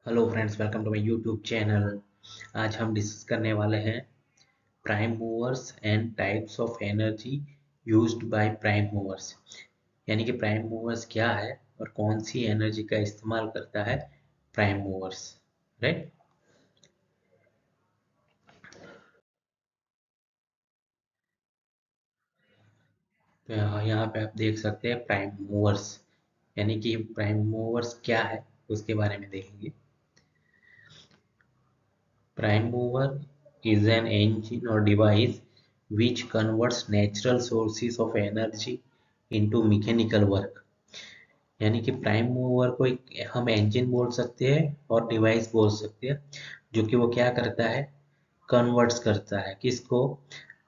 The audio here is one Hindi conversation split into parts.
Hello friends, welcome to my YouTube channel. आज हम डिस्कस करने वाले हैं prime movers and types of energy used by prime movers. यानी कि प्राइम मूवर्स क्या है और कौन सी एनर्जी का इस्तेमाल करता है प्राइम मूवर्स, राइट। तो यहाँ पे आप देख सकते हैं प्राइम मूवर्स, यानी कि प्राइम मूवर्स क्या है उसके बारे में देखेंगे। Prime mover is an engine or device which converts natural sources of energy into mechanical work। यानी कि प्राइम मूवर को एक हम इंजन बोल सकते हैं और डिवाइस बोल सकते हैं, जो कि वो क्या करता है, कन्वर्ट्स करता है किसको,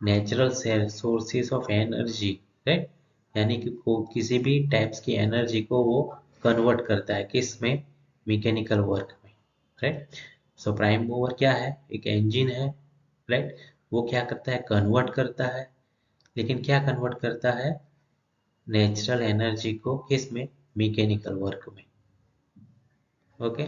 natural sources of energy, right. यानी कि किसी भी टाइप्स की एनर्जी को वो कन्वर्ट करता है किस में, मैकेनिकल वर्क में, राइट। सो प्राइम मूवर क्या है, एक इंजन है, राइट। वो क्या करता है, कन्वर्ट करता है, लेकिन क्या कन्वर्ट करता है, नेचुरल एनर्जी को किस में, मैकेनिकल वर्क में। ओके।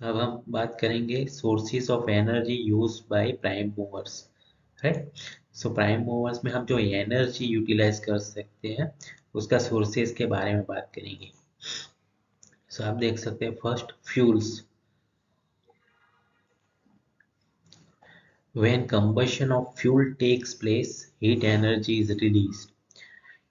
अब हम बात करेंगे sources of energy used by prime movers, right. So prime movers में हम जो एनर्जी यूटिलाइज कर सकते हैं उसका सोर्सेस के बारे में बात करेंगे। सो आप देख सकते हैं, first fuels. When combustion of fuel takes place, heat energy is released.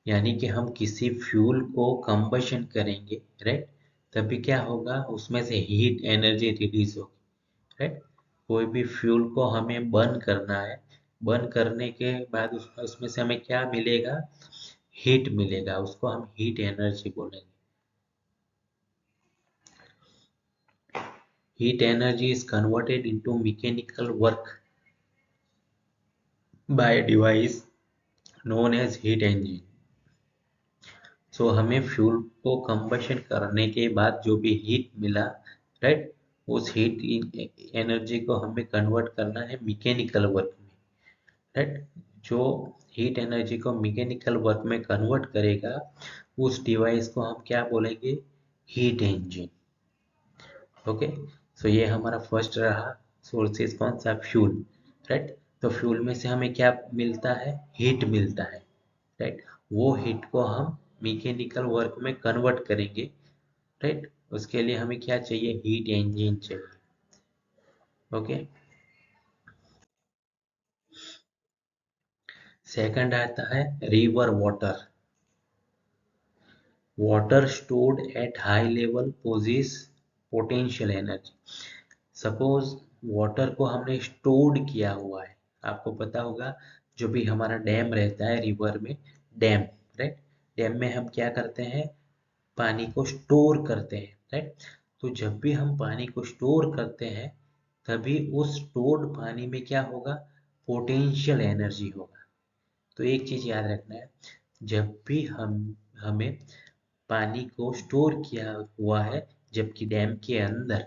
यानी कि हम किसी फ्यूल को कंबशन करेंगे, राइट, तभी क्या होगा, उसमें से हीट एनर्जी रिलीज होगी, राइट। कोई भी फ्यूल को हमें बर्न करना है, बर्न करने के बाद उसमें से हमें क्या मिलेगा, हीट मिलेगा, उसको हम हीट एनर्जी बोलेंगे। Heat energy is converted into mechanical work by device known as heat engine. So हमें फ्यूल को कंबशन करने के बाद जो भी हीट मिला, राइट, उस हीट एनर्जी को हमें कन्वर्ट करना है मैकेनिकल वर्क में, राइट। जो हीट एनर्जी को मैकेनिकल वर्क में कन्वर्ट करेगा उस डिवाइस को हम क्या बोलेंगे, हीट इंजन। ओके। सो ये हमारा फर्स्ट रहा, सोर्सेज कौन सा, फ्यूल, राइट। तो फ्यूल में से हमें क्या मिलता है, हीट मिलता है, राइट। वो हीट को हम मैकेनिकल वर्क में कन्वर्ट करेंगे, राइट। उसके लिए हमें क्या चाहिए, हीट इंजन चाहिए। ओके। सेकंड आता है river water. Water stored at high level possess potential energy. Suppose water को हमने स्टोर्ड किया हुआ है, आपको पता होगा जो भी हमारा डैम रहता है रिवर में, डैम, राइट। डैम में हम क्या करते हैं, पानी को स्टोर करते हैं, राइट। तो जब भी हम पानी को स्टोर करते हैं तभी उस स्टोर्ड पानी में क्या होगा, पोटेंशियल एनर्जी होगा। तो एक चीज याद रखना है, जब भी हमें पानी को स्टोर किया हुआ है जबकि डैम के अंदर,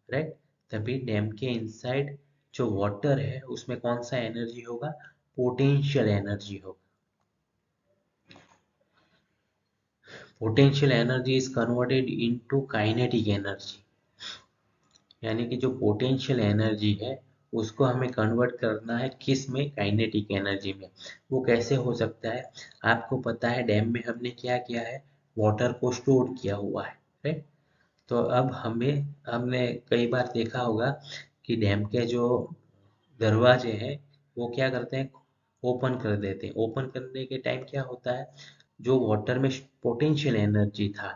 राइट, तभी डैम के इनसाइड जो वाटर है उसमें कौन सा एनर्जी होगा, पोटेंशियल एनर्जी होगा। Potential energy is converted into kinetic energy. यानी कि जो पोटेंशियल एनर्जी है उसको हमें कन्वर्ट करना है किस में, काइनेटिक एनर्जी में। वो कैसे हो सकता है, आपको पता है डैम में हमने क्या किया है, वाटर को स्टोर किया हुआ है, राइट। तो अब हमने कई बार देखा होगा कि डैम के जो दरवाजे हैं वो क्या करते हैं, ओपन कर देते हैं। ओपन करने के टाइम क्या होता है, जो वाटर में पोटेंशियल एनर्जी था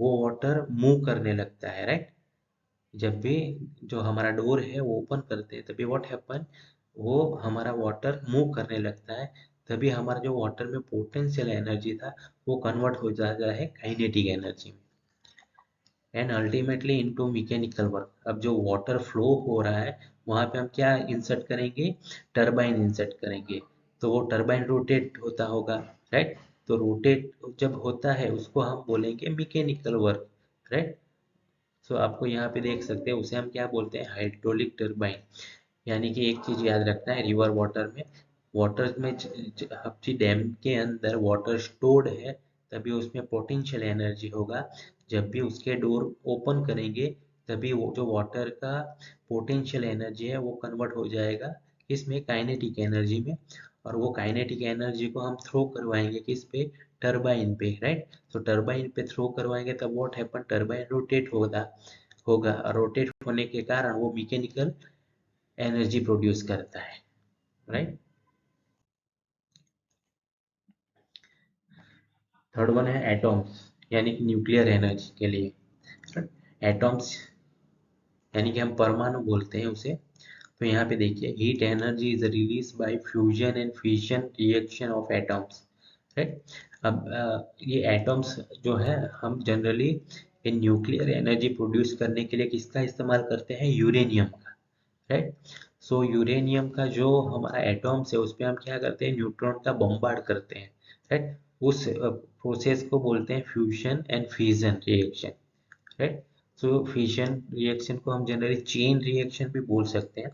वो वाटर मूव करने लगता है, राइट। जब भी जो हमारा डोर है वो ओपन करते हैं तभी व्हाट हैपन, वो हमारा वाटर मूव करने लगता है, तभी हमारा जो वाटर में पोटेंशियल एनर्जी था वो कन्वर्ट हो जाता है काइनेटिक एनर्जी में, and ultimately into mechanical work. अब जो वाटर फ्लो हो रहा है वहां पे हम क्या इंसर्ट करेंगे, टरबाइन इंसर्ट करेंगे, तो वो टरबाइन रोटेट होता होगा, राइट। तो रोटेट जब होता है उसको हम बोलेंगे मैकेनिकल वर्क, राइट। सो आपको यहाँ पे देख सकते हैं उसे हम क्या बोलते हैं, हाइड्रोलिक टरबाइन। यानी कि एक चीज याद रखना है, रिवर वाटर में, वाटर में डैम के अंदर वाटर स्टोर्ड है, तभी उसमें पोटेंशियल एनर्जी होगा। जब भी उसके डोर ओपन करेंगे तभी वो जो वाटर का पोटेंशियल एनर्जी है वो कन्वर्ट हो जाएगा इसमें काइनेटिक एनर्जी में, और वो काइनेटिक एनर्जी को हम थ्रो करवाएंगे किस पे, टरबाइन पे, राइट। तो टरबाइन पे थ्रो करवाएंगे तब व्हाट हैपन, टरबाइन रोटेट होगा और रोटेट होने के कारण वो मैकेनिकल एनर्जी प्रोड्यूस करता है, राइट। थर्ड वन है एटॉम्स, यानी कि न्यूक्लियर एनर्जी के लिए। एटॉम्स यानी कि हम परमाणु बोलते हैं उसे। तो यहाँ पे देखिए, heat energy is release by fusion and fission reaction of atoms, right. अब ये एटॉम्स जो है हम generally in nuclear energy produce करने के लिए किसका इस्तेमाल करते हैं, यूरेनियम का, राइट। सो यूरेनियम का जो हमारा एटॉम्स है उस पर हम क्या करते हैं, न्यूट्रॉन का बम्बार्ड करते हैं, राइट। उस प्रोसेस को बोलते हैं fusion and fission reaction, right. So fission reaction को हम जनरली चेन रिएक्शन भी बोल सकते हैं,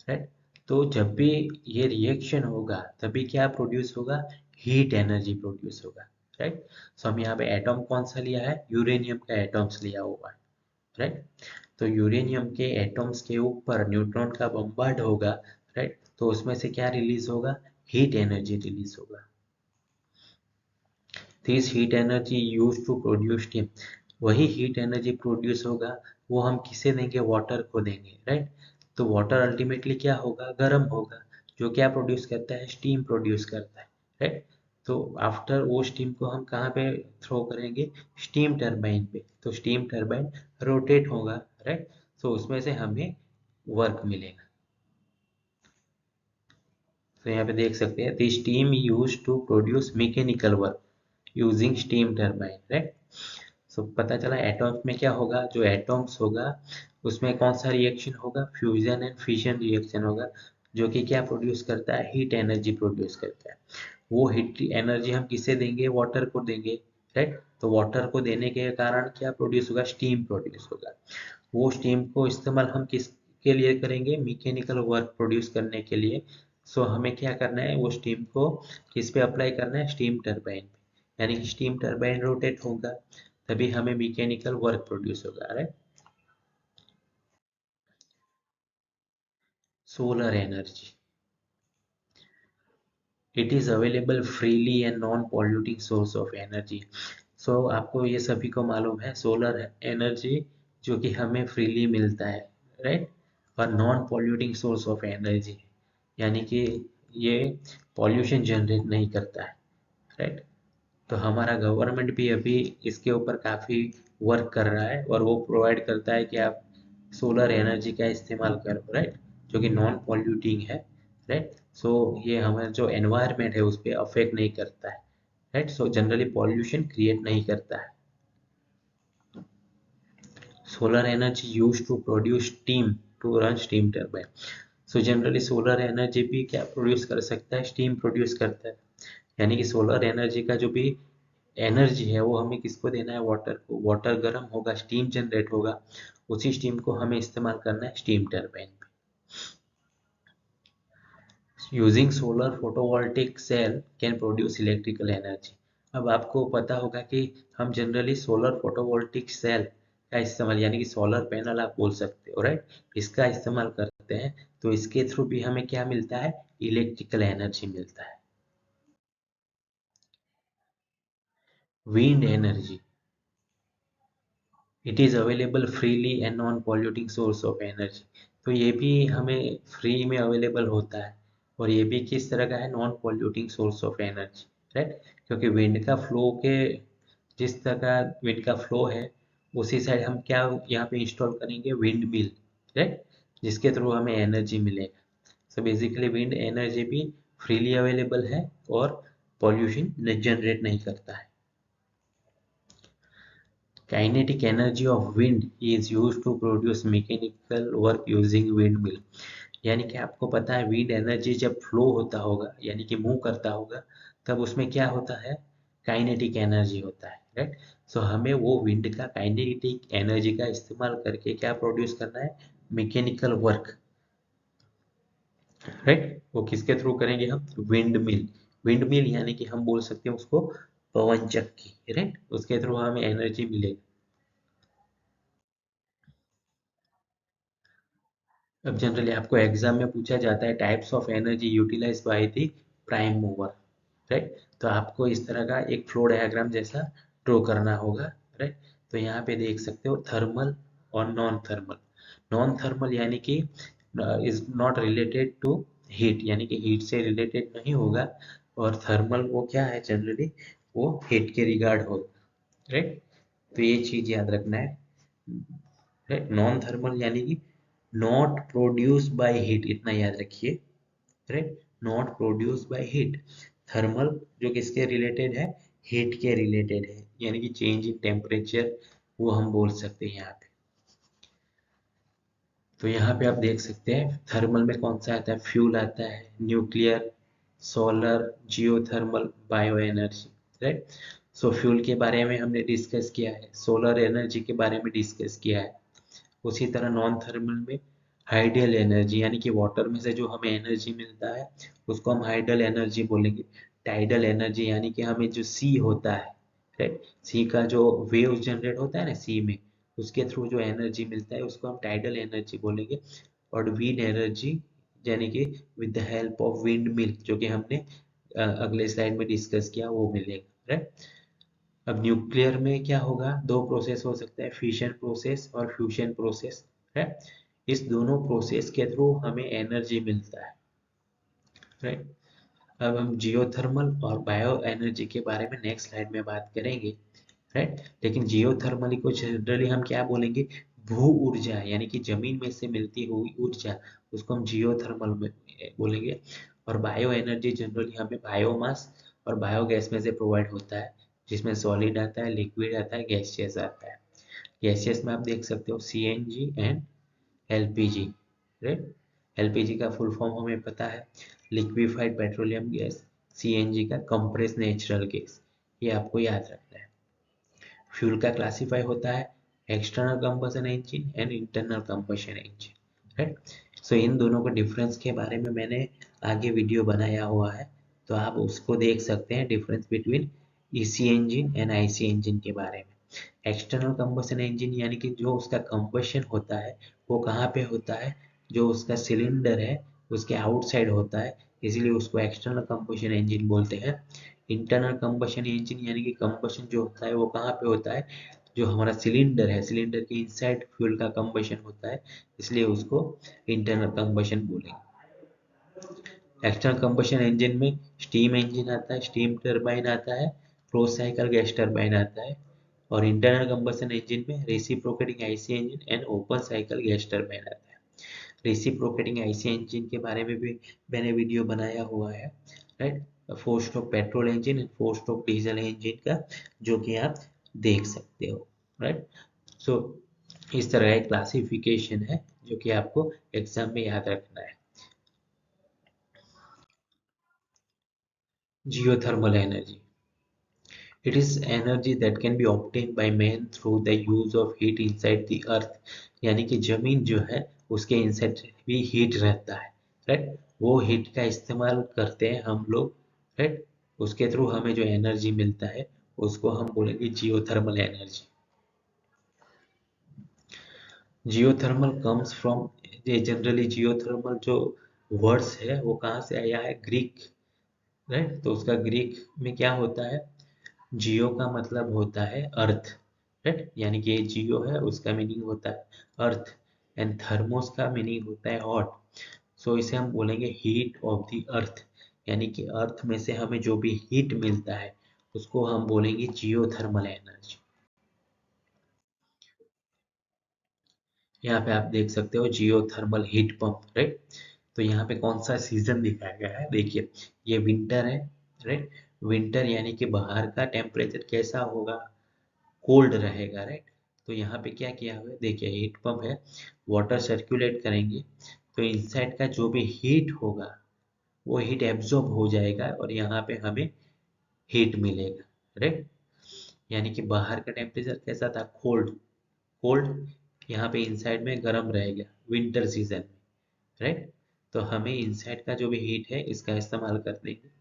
राइट। तो जब भी ये रिएक्शन होगा तभी क्या प्रोड्यूस होगा, हीट एनर्जी प्रोड्यूस होगा, राइट। सो हम यहाँ पे एटॉम कौन सा लिया है, यूरेनियम का एटॉम्स लिया हुआ है, राइट। तो यूरेनियम के एटॉम्स के ऊपर न्यूट्रॉन का बम्बार्ड होगा, राइट। तो उसमें से क्या रिलीज होगा, हीट एनर्जी रिलीज होगा। This heat energy use to produce steam, वही हीट एनर्जी प्रोड्यूस होगा वो हम किसे देंगे, वाटर को देंगे, राइट। तो वाटर अल्टीमेटली क्या होगा, गर्म होगा, जो क्या प्रोड्यूस करता है, स्टीम प्रोड्यूस करता है, राइट। तो आफ्टर वो स्टीम को हम कहाँ पे थ्रो करेंगे, स्टीम टरबाइन पे। तो स्टीम टरबाइन रोटेट होगा, राइट। तो उसमें से हमें वर्क मिलेगा। तो यहाँ पे देख सकते हैं, the steam used to produce mechanical work using steam turbine, right. So पता चला एटॉम्स में क्या होगा, जो एटॉम्स होगा उसमें कौन सा रिएक्शन होगा, फ्यूजन एंड फिशन रिएक्शन होगा, जो कि क्या प्रोड्यूस करता है, हीट एनर्जी प्रोड्यूस करता है। वो हीट एनर्जी हम किसे देंगे, वाटर को देंगे, राइट। तो वाटर को देने के कारण क्या प्रोड्यूस होगा, स्टीम प्रोड्यूस होगा। वो स्टीम को इस्तेमाल हम किसके लिए करेंगे, मैकेनिकल वर्क प्रोड्यूस करने के लिए। सो हमें क्या करना है, वो स्टीम को किस पे अप्लाई करना है, स्टीम टरबाइन पे, यानी कि स्टीम टरबाइन रोटेट होगा तभी हमें मैकेनिकल वर्क प्रोड्यूस होगा, right. Solar energy, it is available freely and non polluting source of energy. So आपको ये सभी को मालूम है, सोलर एनर्जी जो कि हमें फ्रीली मिलता है, राइट, और non polluting source of energy, यानी कि ये पॉल्यूशन जनरेट नहीं करता है, राइट। तो हमारा गवर्नमेंट भी अभी इसके ऊपर काफ़ी वर्क कर रहा है और वो प्रोवाइड करता है कि आप सोलर एनर्जी का इस्तेमाल करो, राइट, जो कि नॉन पॉल्यूटिंग है, राइट। सो ये हमारा जो एनवायरनमेंट है उस पर अफेक्ट नहीं करता है, right. So generally pollution create नहीं करता है। Solar energy use to produce steam to run steam turbine. So generally solar energy भी क्या प्रोड्यूस कर सकता है, स्टीम प्रोड्यूस करता है, यानी कि सोलर एनर्जी का जो भी एनर्जी है वो हमें किसको देना है, वाटर को। वाटर गर्म होगा, स्टीम जनरेट होगा, उसी स्टीम को हमें इस्तेमाल करना है स्टीम टरबाइन पे। Using solar photovoltaic cell can produce electrical energy. अब आपको पता होगा कि हम जनरली सोलर फोटोवोल्टिक सेल का इस्तेमाल, यानी कि सोलर पैनल आप बोल सकते हो, राइट, इसका इस्तेमाल करते हैं। तो इसके थ्रू भी हमें क्या मिलता है, इलेक्ट्रिकल एनर्जी मिलता है। Wind energy, it is available freely and non polluting source of energy. तो ये भी हमें फ्री में अवेलेबल होता है, और ये भी किस तरह का है, non polluting source of energy, right. क्योंकि विंड का फ्लो के जिस तरह का विंड का फ्लो है उसी साइड हम क्या यहाँ पे इंस्टॉल करेंगे, विंड मिल, राइट, जिसके थ्रू हमें एनर्जी मिलेगा। सो बेसिकली विंड एनर्जी भी फ्रीली अवेलेबल है और पॉल्यूशन जनरेट नहीं करता है। Kinetic energy of wind is used to produce mechanical work using windmill। यानी कि आपको पता है विंड एनर्जी जब फ्लो होता होगा, यानी कि मूव करता होगा, तब उसमें क्या होता है, काइनेटिक एनर्जी होता है, राइट। सो हमें वो विंड का काइनेटिक एनर्जी का इस्तेमाल करके क्या प्रोड्यूस करना है, मैकेनिकल वर्क, राइट। वो किसके थ्रू करेंगे हम, विंड मिल। विंड मिल यानी कि हम बोल सकते हैं उसको पवन चक्की, राइट, उसके थ्रू हमें एनर्जी मिलेगी। अब जनरली आपको एग्जाम में पूछा जाता है types of energy utilise by the prime mover, right. तो आपको इस तरह का एक फ्लो डायग्राम जैसा ड्रॉ करना होगा, राइट। तो यहाँ पे देख सकते हो थर्मल और नॉन थर्मल। नॉन थर्मल यानी कि is not related to heat, यानी कि हीट से रिलेटेड नहीं होगा। और थर्मल वो क्या है, जनरली वो हीट के रिगार्ड होगा, राइट। तो ये चीज याद रखना है, राइट। नॉन थर्मल यानी कि नॉट प्रोड्यूस बाय हीट, इतना याद रखिए, right. Not produce by heat. Thermal जो किसके रिलेटेड है, हीट के रिलेटेड है, यानी कि चेंज इन टेम्परेचर वो हम बोल सकते हैं यहाँ पे। तो यहाँ पे आप देख सकते हैं थर्मल में कौन सा आता है, फ्यूल आता है, nuclear, solar, geothermal, bio energy, right. सो फ्यूल के बारे में हमने डिस्कस किया है, सोलर एनर्जी के बारे में डिस्कस किया है। उसी तरह नॉन थर्मल में हाइडल एनर्जी, यानी कि वाटर में से जो हमें एनर्जी मिलता है उसको हम हाइडल एनर्जी बोलेंगे। टाइडल एनर्जी यानी कि हमें जो सी होता है, राइट, सी का जो वेव जनरेट होता है ना सी में, उसके थ्रू जो एनर्जी मिलता है उसको हम टाइडल एनर्जी बोलेंगे। और विंड एनर्जी यानी कि with the help of wind mill, जो कि हमने अगले स्लाइड में डिस्कस किया, वो मिलेगा, राइट। अब न्यूक्लियर में क्या होगा, दो प्रोसेस हो सकता है, फिशन प्रोसेस और फ्यूशन प्रोसेस, है। इस दोनों प्रोसेस के थ्रू हमें एनर्जी मिलता है, राइट। अब हम जियोथर्मल और बायो एनर्जी के बारे में नेक्स्ट स्लाइड में बात करेंगे, राइट। लेकिन जियोथर्मल को जनरली हम क्या बोलेंगे, भू ऊर्जा, यानी कि जमीन में से मिलती हुई ऊर्जा, उसको हम जियोथर्मल में बोलेंगे। और बायो एनर्जी जनरली हमें बायोमास और बायोगैस में से प्रोवाइड होता है, जिसमें सॉलिड आता है, लिक्विड आता है, गैसियस आता है। गैसियस में आप देख सकते हो CNG and LPG, right. LPG का फुल फॉर्म हमें पता है, लिक्विफाइड पेट्रोलियम गैस। सीएनजी का कंप्रेस नेचुरल गैस, ये आपको याद रखना है। फ्यूल का क्लासिफाई होता है external combustion engine and internal combustion engine, right. So इन दोनों के डिफरेंस के बारे में मैंने आगे वीडियो बनाया हुआ है, तो आप उसको देख सकते हैं, difference between EC engine and IC engine के बारे में। एक्सटर्नल कंबशन इंजन यानी कि जो उसका कंबशन होता है वो कहाँ पे होता है, जो उसका सिलेंडर है उसके आउटसाइड होता है, इसीलिए उसको एक्सटर्नल कंबशन इंजन बोलते हैं। इंटरनल कंबशन इंजन यानी कि कंबशन जो होता है वो कहाँ पे होता है, जो हमारा सिलेंडर है, सिलेंडर के इनसाइड फ्यूल का कंबशन होता है, इसलिए उसको इंटरनल कंबशन बोलेंगे। एक्सटर्नल कंबशन इंजन में स्टीम इंजन आता है, स्टीम टरबाइन आता है, क्लोज साइकिल गैस टरबाइन आता है। और इंटरनल कंबशन इंजन में reciprocating IC engine and open cycle gas turbine आता है। रेसिप्रोकेटिंग आईसी इंजन के बारे में भी मैंने वीडियो बनाया हुआ है, right. Four stroke petrol engine and four stroke diesel engine का, जो कि आप देख सकते हो, राइट। सो इस तरह का क्लासिफिकेशन है जो कि आपको एग्जाम में याद रखना है। Geothermal energy, it is energy that can be obtained by man through the use of heat inside the earth, यानी कि जमीन जो है उसके इनसाइड भी हीट रहता है, राइट। वो हीट का इस्तेमाल करते हैं हम लोग, राइट। उसके थ्रू हमें जो एनर्जी मिलता है उसको हम बोलेंगे geothermal energy. Geothermal comes from, ये जनरली जियोथर्मल जो वर्ड्स है वो कहाँ से आया है, ग्रीक, राइट। तो उसका ग्रीक में क्या होता है, जियो का मतलब होता है अर्थ, राइट, यानी कि ये जियो है उसका मीनिंग होता है अर्थ, एंड थर्मोस का मीनिंग होता है हॉट। सो इसे हम बोलेंगे हीट ऑफ द अर्थ, यानी कि अर्थ में से हमें जो भी हीट मिलता है उसको हम बोलेंगे जियोथर्मल एनर्जी। यहाँ पे आप देख सकते हो जियोथर्मल हीट पंप, राइट। तो यहाँ पे कौन सा सीजन दिखाया गया है, देखिए ये विंटर है, राइट। विंटर यानी कि बाहर का टेम्परेचर कैसा होगा, कोल्ड रहेगा, राइट। तो यहाँ पे क्या किया हुआ है, देखिए हीट पंप है, वाटर सर्कुलेट करेंगे तो इनसाइड का जो भी हीट होगा वो हीट एब्जॉर्ब हो जाएगा और यहाँ पे हमें हीट मिलेगा, राइट। यानी कि बाहर का टेम्परेचर कैसा था, कोल्ड, कोल्ड, यहाँ पे इनसाइड में गर्म रहेगा विंटर सीजन में, राइट। तो हमें इनसाइड का जो भी हीट है इसका इस्तेमाल कर देंगे।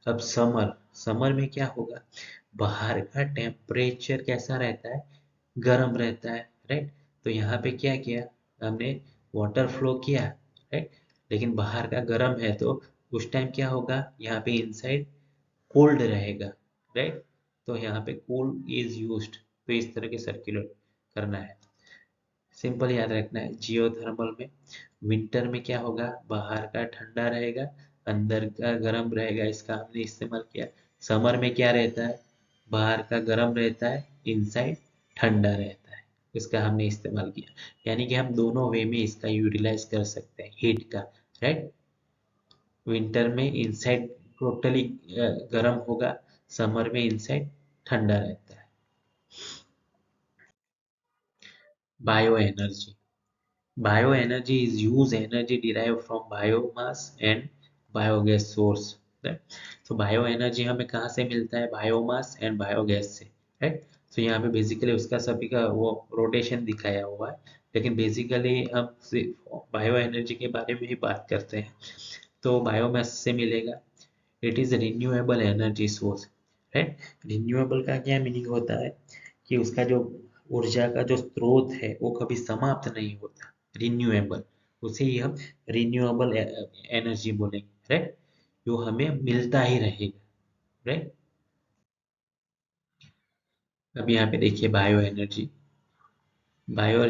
अब समर, समर में क्या होगा, बाहर का टेम्परेचर कैसा रहता है, गर्म रहता है, राइट। तो यहाँ पे क्या किया हमने, वाटर फ्लो किया, राइट, लेकिन बाहर का गर्म है तो उस टाइम क्या होगा, यहाँ पे इनसाइड कोल्ड रहेगा, राइट। तो यहाँ पे कूल इज यूज्ड, तो इस तरह के सर्कुलेट करना है। सिंपल याद रखना है, जियोथर्मल में विंटर में क्या होगा, बाहर का ठंडा रहेगा, अंदर का गर्म रहेगा, इसका हमने इस्तेमाल किया। समर में क्या रहता है, बाहर का गर्म रहता है, इनसाइड ठंडा रहता है, इसका हमने इस्तेमाल किया। यानी कि हम दोनों वे में इसका यूटिलाइज कर सकते हैं हीट का, राइट। विंटर में इनसाइड टोटली गर्म होगा, समर में इनसाइड ठंडा रहता है। Bio energy, bioenergy is used energy derived from biomass and biogas source, right? तो bioenergy हमें कहाँ से मिलता है, बायोमास एंड बायोगैस से, राइट। तो यहाँ पे बेसिकली उसका सभी का वो रोटेशन दिखाया हुआ है, लेकिन बेसिकली हम सिर्फ बायो एनर्जी के बारे में ही बात करते हैं। तो बायोमास से मिलेगा, it is renewable energy source, right. Renewable का क्या मीनिंग होता है कि उसका जो ऊर्जा का जो स्रोत है वो कभी समाप्त नहीं होता, रिन्यूएबल, उसे ही हम रिन्यूएबल एनर्जी बोलेंगे, राइट, जो हमें मिलता ही रहेगा, राइट। अब यहाँ पे देखिए बायो एनर्जी, बायो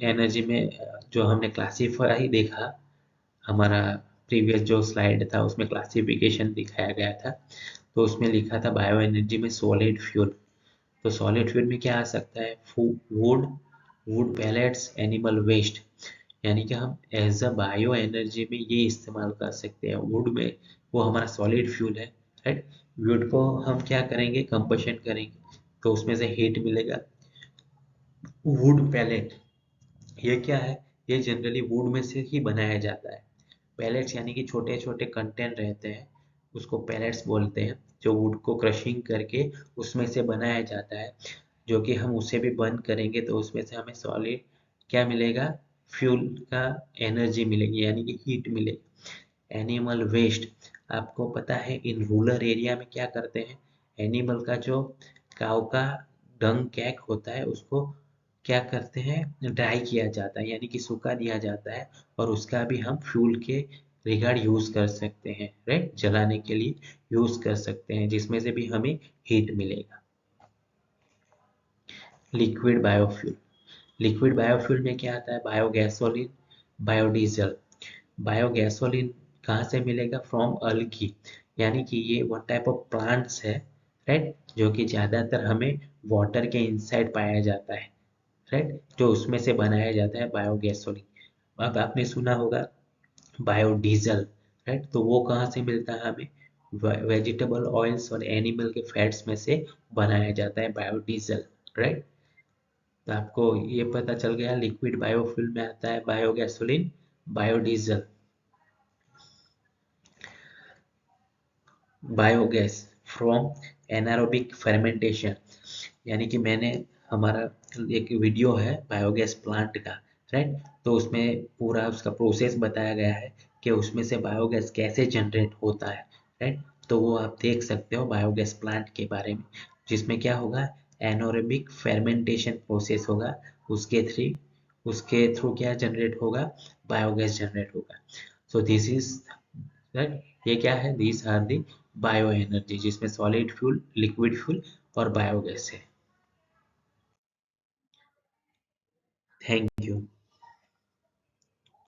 एनर्जी में जो हमने क्लासीफाई देखा, हमारा प्रीवियस जो स्लाइड था उसमें क्लासिफिकेशन दिखाया गया था, तो उसमें लिखा था बायो एनर्जी में सॉलिड फ्यूल। तो सॉलिड फ्यूल में क्या आ सकता है, wood, wood pellets, animal waste, यानी कि हम एज अ बायो एनर्जी में ये इस्तेमाल कर सकते हैं। वुड में वो हमारा सॉलिड फ्यूल है, राइट। वुड को हम क्या करेंगे, कंबशन करेंगे तो उसमें से हीट मिलेगा। वुड पैलेट ये क्या है, ये जनरली वुड में से ही बनाया जाता है। पैलेट्स यानी कि छोटे छोटे कंटेंट रहते हैं, उसको पैलेट्स बोलते हैं, जो वुड को क्रशिंग करके उसमें से बनाया जाता है, जो कि हम उसे भी बर्न करेंगे तो उसमें से हमें सॉलिड क्या मिलेगा, फ्यूल का एनर्जी मिलेगी, यानी कि हीट मिलेगी। एनिमल वेस्ट, आपको पता है इन रूरल एरिया में क्या करते हैं, एनिमल का जो काऊ का डंग कैक होता है उसको क्या करते हैं, ड्राई किया जाता है, यानी कि सुखा दिया जाता है, और उसका भी हम फ्यूल के रिगार्ड यूज कर सकते हैं, राइट, जलाने के लिए यूज कर सकते हैं, जिसमें से भी हमें हीट मिलेगा। लिक्विड बायोफ्यूल, लिक्विड बायोफ्यूल में क्या आता है, बायोगैसोलिन, बायोडीजल। बायोगैसोलिन कहाँ से मिलेगा, फ्रॉम अल्गी, यानी कि ये वन टाइप ऑफ प्लांट्स है, राइट, जो कि ज़्यादातर हमें वाटर के इनसाइड पाया जाता है, राइट, जो उसमें से बनाया जाता है बायोगैसोलिन। अब आपने सुना होगा बायोडीजल, राइट, तो वो कहाँ से मिलता है हमें, वेजिटेबल ऑयल्स और एनिमल के फैट्स में से बनाया जाता है बायोडीजल, राइट। तो आपको ये पता चल गया, लिक्विड बायोफ्यूल में आता है biogasoline, biodiesel. Biogas from anaerobic fermentation, यानी कि मैंने हमारा एक वीडियो है बायोगैस प्लांट का, राइट, तो उसमें पूरा उसका प्रोसेस बताया गया है कि उसमें से बायोगैस कैसे जनरेट होता है, राइट। तो वो आप देख सकते हो बायोगैस प्लांट के बारे में, जिसमें क्या होगा, एनारोबिक फर्मेंटेशन प्रोसेस होगा, उसके थ्रू उसके थ्रू क्या जनरेट होगा, बायोगैस जनरेट होगा। सो दिस इज, राइट, ये क्या है, these are the bio energy, जिसमें सॉलिड फ्यूल, लिक्विड फ्यूल और बायोगैस है। Thank you.